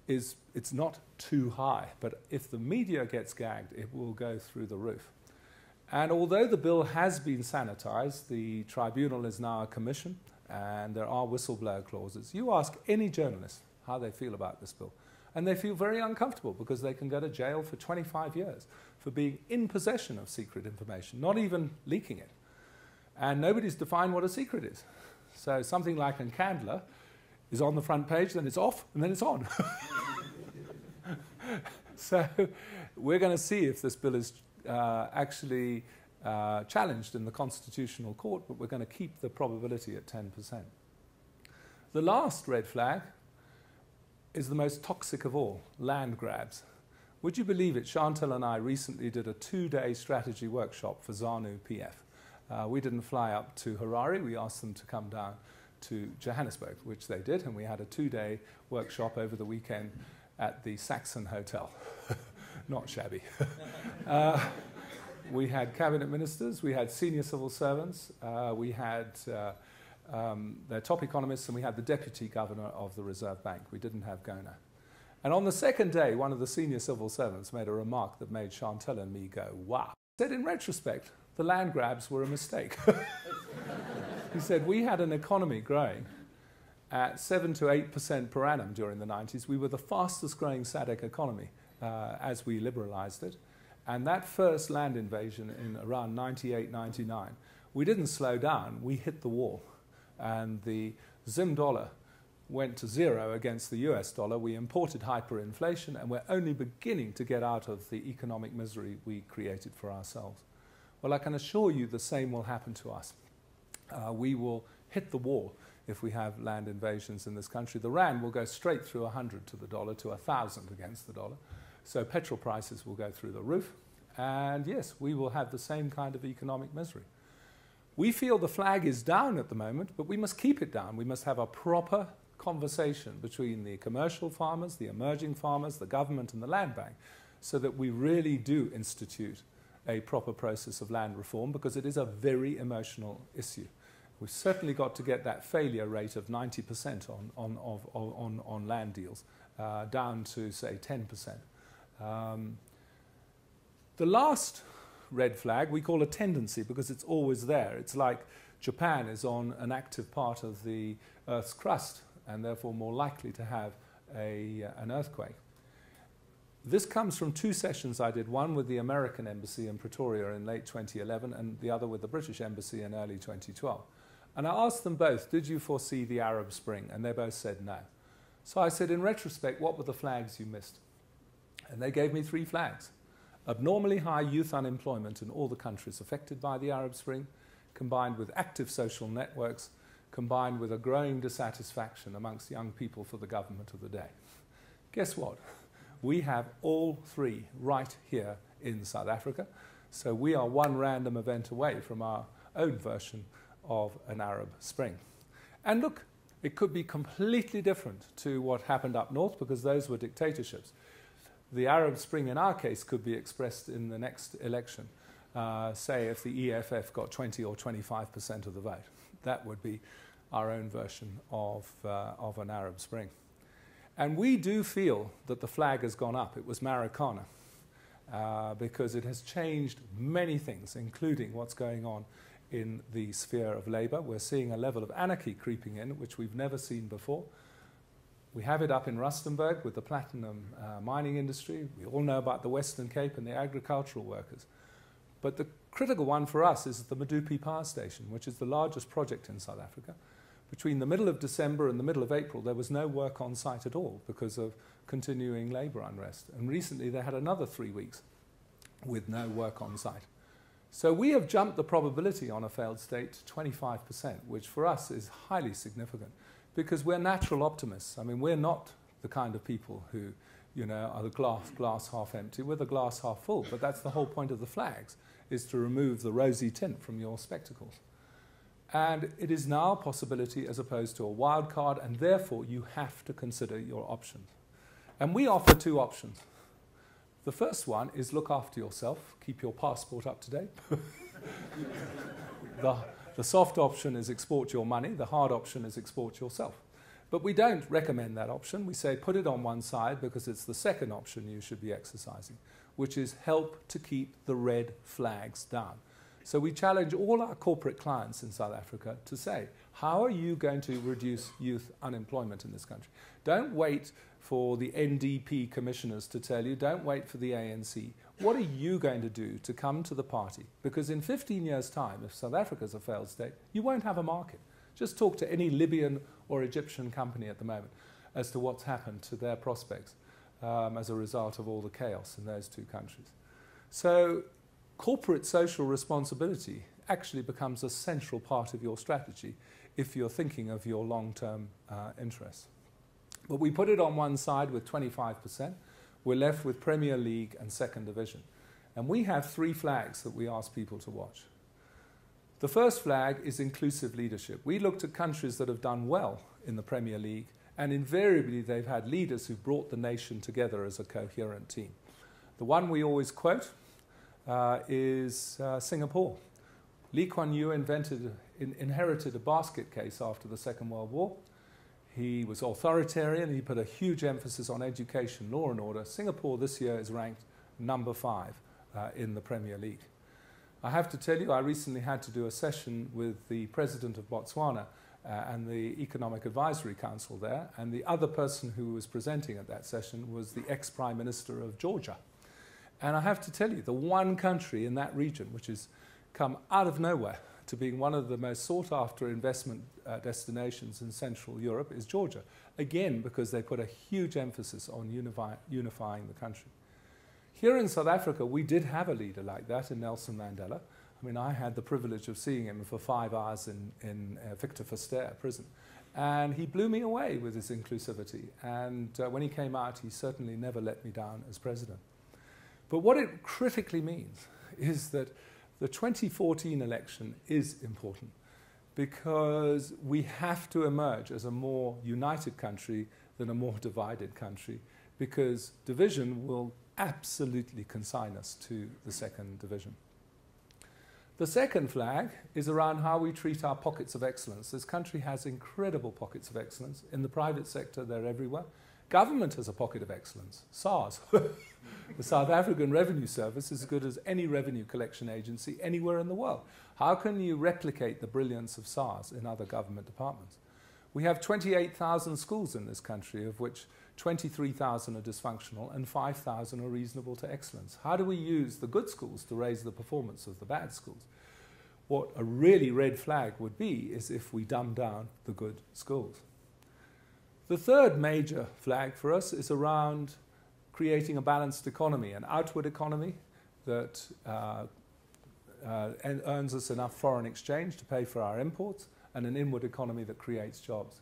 it's not too high. But if the media gets gagged, it will go through the roof. And although the bill has been sanitized, the tribunal is now a commission, and there are whistleblower clauses. You ask any journalist how they feel about this bill, and they feel very uncomfortable because they can go to jail for 25 years for being in possession of secret information, not even leaking it. And nobody's defined what a secret is. So something like a candler is on the front page, then it's off, and then it's on. So we're going to see if this bill is actually challenged in the Constitutional Court, but we're going to keep the probability at 10%. The last red flag is the most toxic of all, land grabs. Would you believe it, Chantal and I recently did a 2-day strategy workshop for ZANU PF. We didn't fly up to Harare, we asked them to come down to Johannesburg, which they did, and we had a 2-day workshop over the weekend at the Saxon Hotel. Not shabby. We had cabinet ministers, we had senior civil servants, we had their top economists, and we had the deputy governor of the Reserve Bank. We didn't have Gona. And on the second day, one of the senior civil servants made a remark that made Chantal and me go, wow. He said, in retrospect, the land grabs were a mistake. He said, we had an economy growing at 7 to 8% per annum during the 90s. We were the fastest growing SADC economy as we liberalized it. And that first land invasion in around 98, 99, we didn't slow down, we hit the wall. And the Zim dollar went to zero against the US dollar. We imported hyperinflation, and we're only beginning to get out of the economic misery we created for ourselves. Well, I can assure you the same will happen to us. We will hit the wall if we have land invasions in this country. The rand will go straight through 100 to the dollar, to 1,000 against the dollar. So petrol prices will go through the roof. And yes, we will have the same kind of economic misery. We feel the flag is down at the moment, but we must keep it down. We must have a proper conversation between the commercial farmers, the emerging farmers, the government and the land bank, so that we really do institute a proper process of land reform, because it is a very emotional issue. We've certainly got to get that failure rate of 90% on land deals down to, say, 10%. The last red flag we call a tendency, because it's always there. It's like Japan is on an active part of the Earth's crust and therefore more likely to have an earthquake. This comes from 2 sessions I did, one with the American Embassy in Pretoria in late 2011 and the other with the British Embassy in early 2012. And I asked them both, did you foresee the Arab Spring? And they both said no. So I said, in retrospect, what were the flags you missed? And they gave me 3 flags. Abnormally high youth unemployment in all the countries affected by the Arab Spring, combined with active social networks, combined with a growing dissatisfaction amongst young people for the government of the day. Guess what? We have all 3 right here in South Africa. So we are one random event away from our own version of an Arab Spring. And look, it could be completely different to what happened up north, because those were dictatorships. The Arab Spring in our case could be expressed in the next election. Say if the EFF got 20 or 25% of the vote. That would be our own version of an Arab Spring. And we do feel that the flag has gone up. It was Marikana, because it has changed many things, including what's going on in the sphere of labor. We're seeing a level of anarchy creeping in, which we've never seen before. We have it up in Rustenburg with the platinum mining industry. We all know about the Western Cape and the agricultural workers. But the critical one for us is the Medupi Power Station, which is the largest project in South Africa. Between the middle of December and the middle of April, there was no work on site at all because of continuing labor unrest. And recently they had another 3 weeks with no work on site. So we have jumped the probability on a failed state to 25%, which for us is highly significant, because we're natural optimists. I mean, we're not the kind of people who, are the glass half empty. We're the glass half full. But that's the whole point of the flags, is to remove the rosy tint from your spectacles. And it is now a possibility as opposed to a wild card, and therefore you have to consider your options. And we offer two options. The first one is look after yourself, keep your passport up to date. The soft option is export your money, the hard option is export yourself. But we don't recommend that option. We say put it on one side because it's the second option you should be exercising, which is help to keep the red flags down. So we challenge all our corporate clients in South Africa to say, how are you going to reduce youth unemployment in this country? Don't wait for the NDP commissioners to tell you. Don't wait for the ANC. What are you going to do to come to the party? Because in 15 years' time, if South Africa is a failed state, you won't have a market. Just talk to any Libyan or Egyptian company at the moment as to what's happened to their prospects as a result of all the chaos in those two countries. So corporate social responsibility actually becomes a central part of your strategy if you're thinking of your long-term interests. But we put it on one side with 25%. We're left with Premier League and Second Division. And we have three flags that we ask people to watch. The first flag is inclusive leadership. We looked at countries that have done well in the Premier League, and invariably they've had leaders who've brought the nation together as a coherent team. The one we always quote is Singapore. Lee Kuan Yew inherited a basket case after the Second World War. He was authoritarian. He put a huge emphasis on education, law and order. Singapore this year is ranked number 5 in the Premier League. I have to tell you, I recently had to do a session with the president of Botswana and the Economic Advisory Council there, and the other person who was presenting at that session was the ex-Prime Minister of Georgia. And I have to tell you, the one country in that region which has come out of nowhere to being one of the most sought-after investment destinations in Central Europe is Georgia. Again, because they put a huge emphasis on unifying the country. Here in South Africa, we did have a leader like that in Nelson Mandela. I mean, I had the privilege of seeing him for 5 hours in Victor Verster prison. And he blew me away with his inclusivity. And when he came out, he certainly never let me down as president. But what it critically means is that the 2014 election is important because we have to emerge as a more united country than a more divided country, because division will absolutely consign us to the Second Division. The second flag is around how we treat our pockets of excellence. This country has incredible pockets of excellence. In the private sector, they're everywhere. Government has a pocket of excellence, SARS. The South African Revenue Service is as good as any revenue collection agency anywhere in the world. How can you replicate the brilliance of SARS in other government departments? We have 28,000 schools in this country, of which 23,000 are dysfunctional and 5,000 are reasonable to excellence. How do we use the good schools to raise the performance of the bad schools? What a really red flag would be is if we dumb down the good schools. The third major flag for us is around creating a balanced economy, an outward economy that earns us enough foreign exchange to pay for our imports, and an inward economy that creates jobs.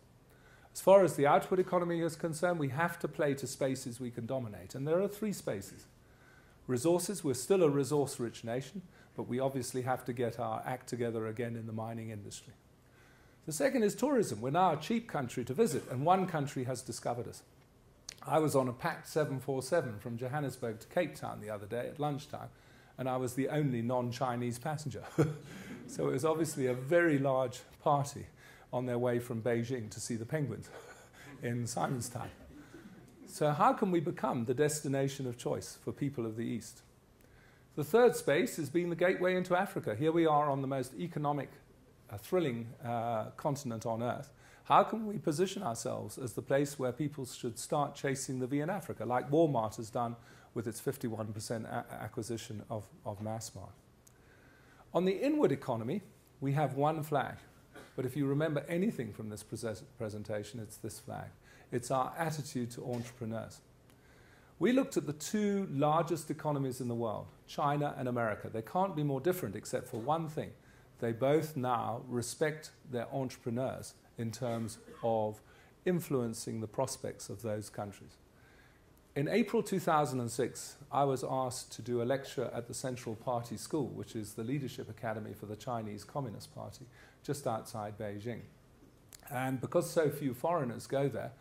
As far as the outward economy is concerned, we have to play to spaces we can dominate, and there are 3 spaces. Resources, we're still a resource-rich nation, but we obviously have to get our act together again in the mining industry. The second is tourism. We're now a cheap country to visit, and one country has discovered us. I was on a packed 747 from Johannesburg to Cape Town the other day at lunchtime, and I was the only non-Chinese passenger. So it was obviously a very large party on their way from Beijing to see the penguins in Simonstown. So how can we become the destination of choice for people of the East? The third space is being the gateway into Africa. Here we are on the most economic, thrilling continent on Earth. How can we position ourselves as the place where people should start chasing the V in Africa, like Walmart has done with its 51% acquisition of Massmart? On the inward economy, we have one flag. But if you remember anything from this presentation, it's this flag. It's our attitude to entrepreneurs. We looked at the 2 largest economies in the world, China and America. They can't be more different except for one thing. They both now respect their entrepreneurs in terms of influencing the prospects of those countries. In April 2006, I was asked to do a lecture at the Central Party School, which is the leadership academy for the Chinese Communist Party, just outside Beijing. And because so few foreigners go there,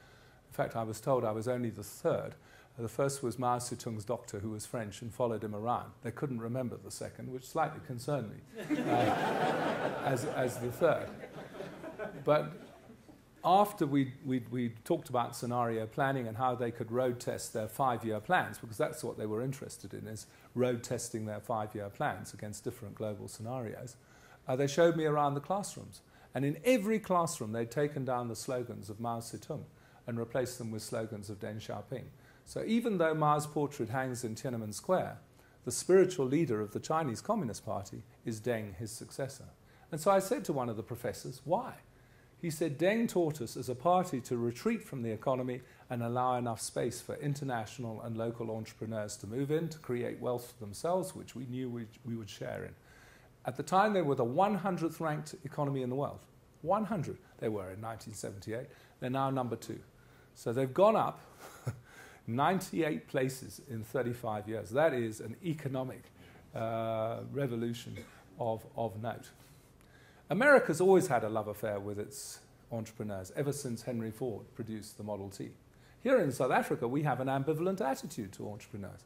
in fact, I was told I was only the third. The first was Mao Zedong's doctor, who was French, and followed him around. They couldn't remember the second, which slightly concerned me as the third. But after we talked about scenario planning and how they could road test their 5-year plans, because that's what they were interested in, is road testing their 5-year plans against different global scenarios, they showed me around the classrooms. And in every classroom, they'd taken down the slogans of Mao Zedong and replaced them with slogans of Deng Xiaoping. So even though Mao's portrait hangs in Tiananmen Square, the spiritual leader of the Chinese Communist Party is Deng, his successor. And so I said to one of the professors, why? He said, Deng taught us as a party to retreat from the economy and allow enough space for international and local entrepreneurs to move in, to create wealth for themselves, which we knew we would share in. At the time, they were the 100th ranked economy in the world. 100. They were in 1978. They're now number 2. So they've gone up 98 places in 35 years. That is an economic revolution of note. America's always had a love affair with its entrepreneurs, ever since Henry Ford produced the Model T. Here in South Africa, we have an ambivalent attitude to entrepreneurs.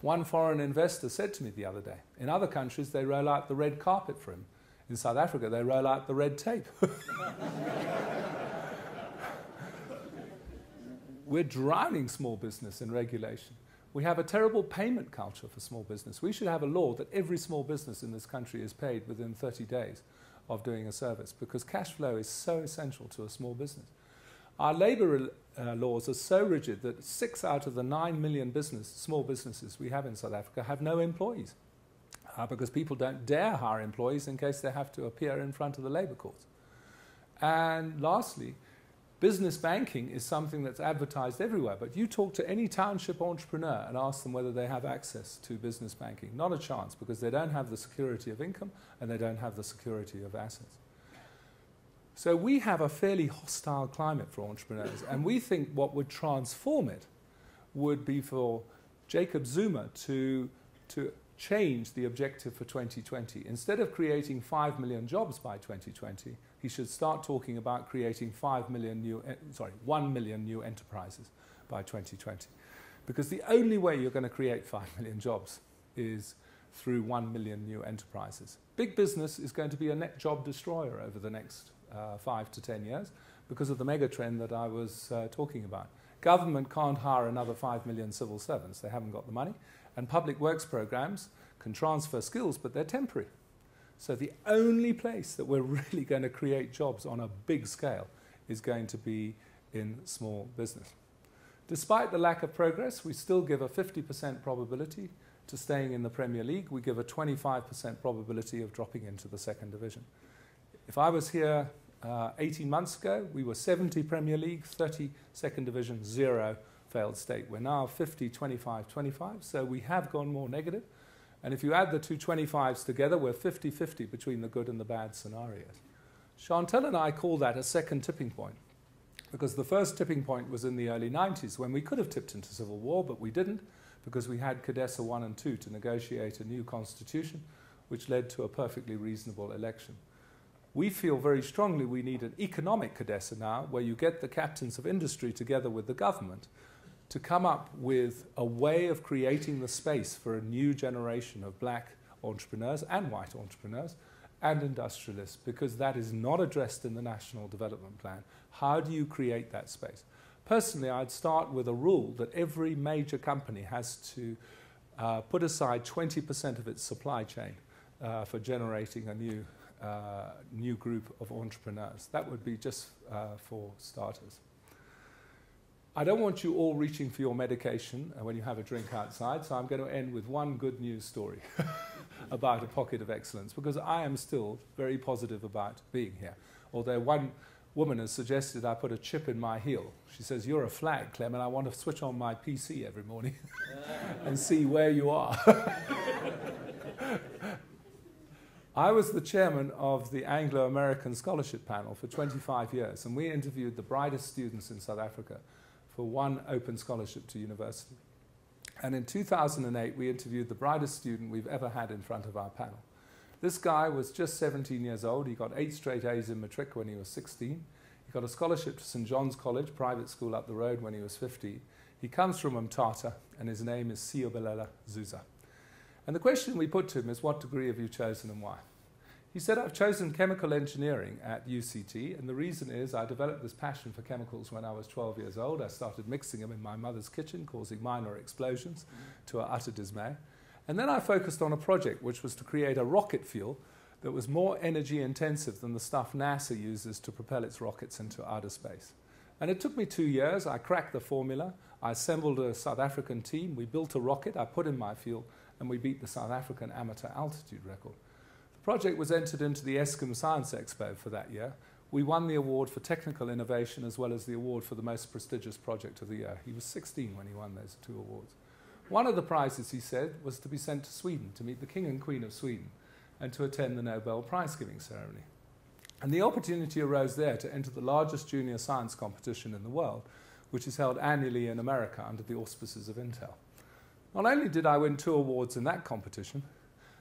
One foreign investor said to me the other day, in other countries, they roll out the red carpet for him. In South Africa, they roll out the red tape. We're drowning small business in regulation. We have a terrible payment culture for small business. We should have a law that every small business in this country is paid within 30 days of doing a service, because cash flow is so essential to a small business. Our labour laws are so rigid that 6 out of the 9 million small businesses we have in South Africa have no employees, because people don't dare hire employees in case they have to appear in front of the labour courts. And lastly, business banking is something that's advertised everywhere, but you talk to any township entrepreneur and ask them whether they have access to business banking. Not a chance, because they don't have the security of income and they don't have the security of assets. So we have a fairly hostile climate for entrepreneurs, and we think what would transform it would be for Jacob Zuma to change the objective for 2020. Instead of creating 5 million jobs by 2020, he should start talking about creating 1 million new enterprises by 2020. Because the only way you're going to create 5 million jobs is through 1 million new enterprises. Big business is going to be a net job destroyer over the next 5 to 10 years because of the megatrend that I was talking about. Government can't hire another 5 million civil servants. They haven't got the money. And public works programs can transfer skills, but they're temporary. So the only place that we're really going to create jobs on a big scale is going to be in small business. Despite the lack of progress, we still give a 50% probability to staying in the Premier League. We give a 25% probability of dropping into the second division. If I was here 18 months ago, we were 70 Premier League, 30 second division, 0 failed state. We're now 50, 25, 25, so we have gone more negative. And if you add the two 25s together, we're 50-50 between the good and the bad scenarios. Chantal and I call that a second tipping point, because the first tipping point was in the early 90s when we could have tipped into civil war, but we didn't, because we had CADESA 1 and 2 to negotiate a new constitution, which led to a perfectly reasonable election. We feel very strongly we need an economic CADESA now, where you get the captains of industry together with the government to come up with a way of creating the space for a new generation of black entrepreneurs and white entrepreneurs and industrialists, because that is not addressed in the National Development Plan. How do you create that space? Personally, I'd start with a rule that every major company has to put aside 20% of its supply chain for generating a new group of entrepreneurs. That would be just for starters. I don't want you all reaching for your medication when you have a drink outside, so I'm going to end with one good news story about a pocket of excellence, because I am still very positive about being here. Although one woman has suggested I put a chip in my heel. She says, "You're a flag, Clem, and I want to switch on my PC every morning and see where you are." I was the chairman of the Anglo-American Scholarship Panel for 25 years, and we interviewed the brightest students in South Africa for one open scholarship to university. And in 2008, we interviewed the brightest student we've ever had in front of our panel. This guy was just 17 years old. He got 8 straight A's in matric when he was 16. He got a scholarship to St. John's College, private school up the road, when he was 15. He comes from Umtata, and his name is Siyobelela Zuza. And the question we put to him is, what degree have you chosen and why? He said, I've chosen chemical engineering at UCT, and the reason is I developed this passion for chemicals when I was 12 years old. I started mixing them in my mother's kitchen, causing minor explosions to our utter dismay. And then I focused on a project which was to create a rocket fuel that was more energy intensive than the stuff NASA uses to propel its rockets into outer space. And it took me 2 years. I cracked the formula. I assembled a South African team. We built a rocket. I put in my fuel, and we beat the South African amateur altitude record. The project was entered into the Eskom Science Expo for that year. We won the award for technical innovation as well as the award for the most prestigious project of the year. He was 16 when he won those 2 awards. One of the prizes, he said, was to be sent to Sweden to meet the King and Queen of Sweden and to attend the Nobel Prize-giving ceremony. And the opportunity arose there to enter the largest junior science competition in the world, which is held annually in America under the auspices of Intel. Not only did I win 2 awards in that competition,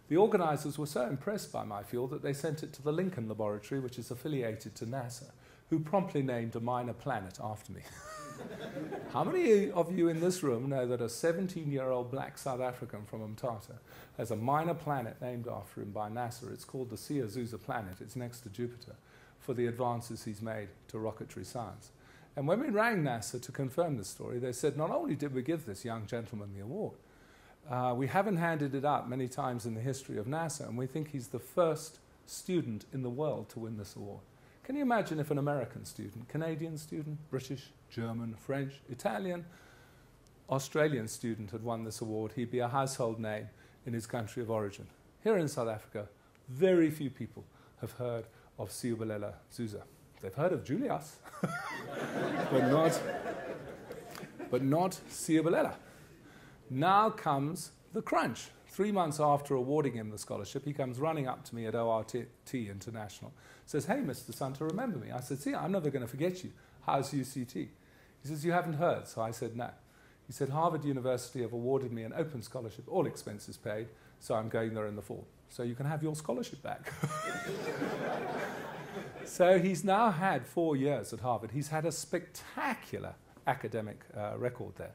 the organizers were so impressed by my fuel that they sent it to the Lincoln Laboratory, which is affiliated to NASA, who promptly named a minor planet after me. How many of you in this room know that a 17-year-old black South African from Umtata has a minor planet named after him by NASA? It's called the Siyobelela planet. It's next to Jupiter, for the advances he's made to rocketry science. And when we rang NASA to confirm this story, they said, not only did we give this young gentleman the award, we haven't handed it out many times in the history of NASA, and we think he's the first student in the world to win this award. Can you imagine if an American student, Canadian student, British, German, French, Italian, Australian student had won this award? He'd be a household name in his country of origin. Here in South Africa, very few people have heard of Siyobelela Zuza. They've heard of Julius, but not Siyobelela. Now comes the crunch. 3 months after awarding him the scholarship, he comes running up to me at ORT International. Says, hey, Mr. Santa, remember me? I said, see, I'm never going to forget you. How's UCT? He says, you haven't heard. So I said, no. He said, Harvard University have awarded me an open scholarship, all expenses paid, so I'm going there in the fall. So you can have your scholarship back. So he's now had 4 years at Harvard. He's had a spectacular academic record there.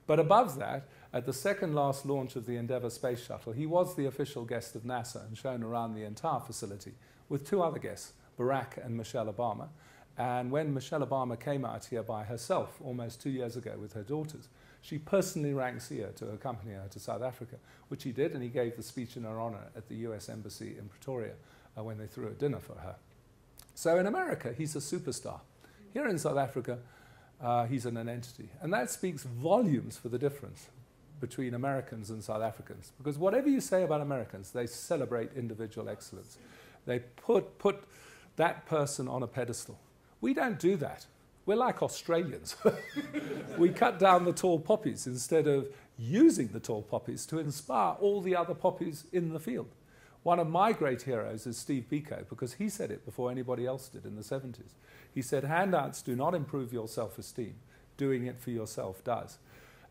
But above that, at the second last launch of the Endeavour Space Shuttle, he was the official guest of NASA and shown around the entire facility with 2 other guests, Barack and Michelle Obama. And when Michelle Obama came out here by herself almost 2 years ago with her daughters, she personally rang Sia to accompany her to South Africa, which he did, and he gave the speech in her honor at the US Embassy in Pretoria when they threw a dinner for her. So in America, he's a superstar. Here in South Africa, he's an entity. And that speaks volumes for the difference between Americans and South Africans. Because whatever you say about Americans, they celebrate individual excellence. They put that person on a pedestal. We don't do that. We're like Australians. We cut down the tall poppies instead of using the tall poppies to inspire all the other poppies in the field. One of my great heroes is Steve Biko, because he said it before anybody else did in the 70s. He said, handouts do not improve your self-esteem. Doing it for yourself does.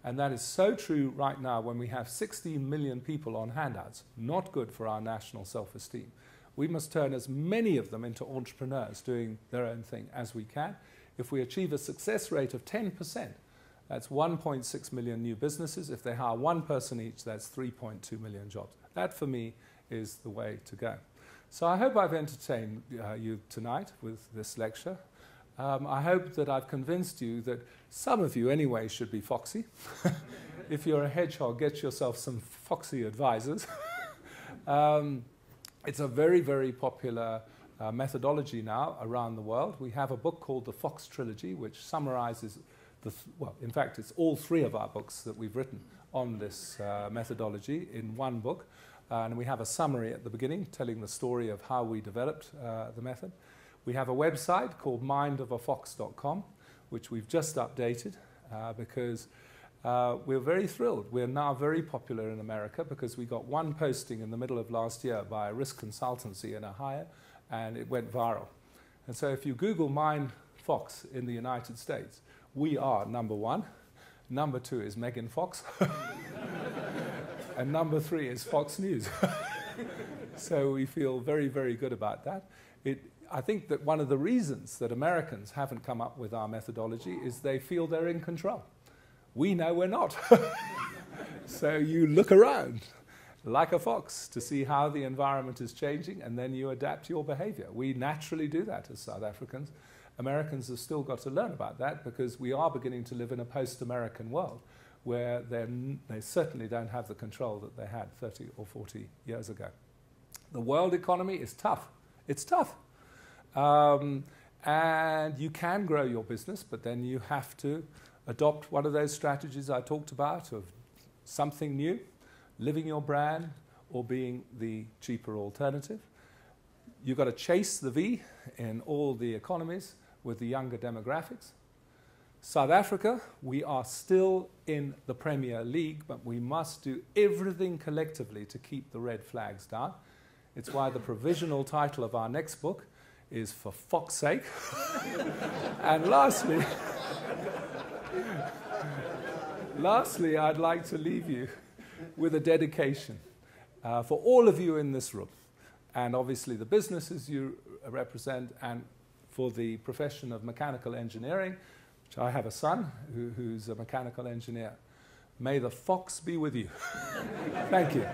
And that is so true right now when we have 16 million people on handouts. Not good for our national self-esteem. We must turn as many of them into entrepreneurs doing their own thing as we can. If we achieve a success rate of 10%, that's 1.6 million new businesses. If they hire 1 person each, that's 3.2 million jobs. That, for me, is the way to go. So I hope I've entertained you tonight with this lecture. I hope that I've convinced you that some of you anyway should be foxy. If you're a hedgehog, get yourself some foxy advisors. It's a very, very popular methodology now around the world. We have a book called the Fox Trilogy, which summarizes, well, in fact, it's all 3 of our books that we've written on this methodology in one book. And we have a summary at the beginning telling the story of how we developed the method. We have a website called mindofafox.com, which we've just updated because we're very thrilled. We're now very popular in America because we got one posting in the middle of last year by a risk consultancy in Ohio, and it went viral. And so if you Google Mine Fox in the United States, we are number 1. Number 2 is Megan Fox. And number 3 is Fox News. So we feel very, very good about that. I think that one of the reasons that Americans haven't come up with our methodology is they feel they're in control. We know we're not. So you look around like a fox to see how the environment is changing, and then you adapt your behavior. We naturally do that as South Africans. Americans have still got to learn about that because we are beginning to live in a post-American world where they certainly don't have the control that they had 30 or 40 years ago. The world economy is tough. It's tough. And you can grow your business, but then you have to adopt one of those strategies I talked about of something new, living your brand, or being the cheaper alternative. You've got to chase the V in all the economies with the younger demographics. South Africa, we are still in the Premier League, but we must do everything collectively to keep the red flags down. It's why the provisional title of our next book is For Fox's Sake. And lastly, I'd like to leave you with a dedication for all of you in this room, and obviously the businesses you represent, and for the profession of mechanical engineering, which I have a son who's a mechanical engineer. May the fox be with you. Thank you.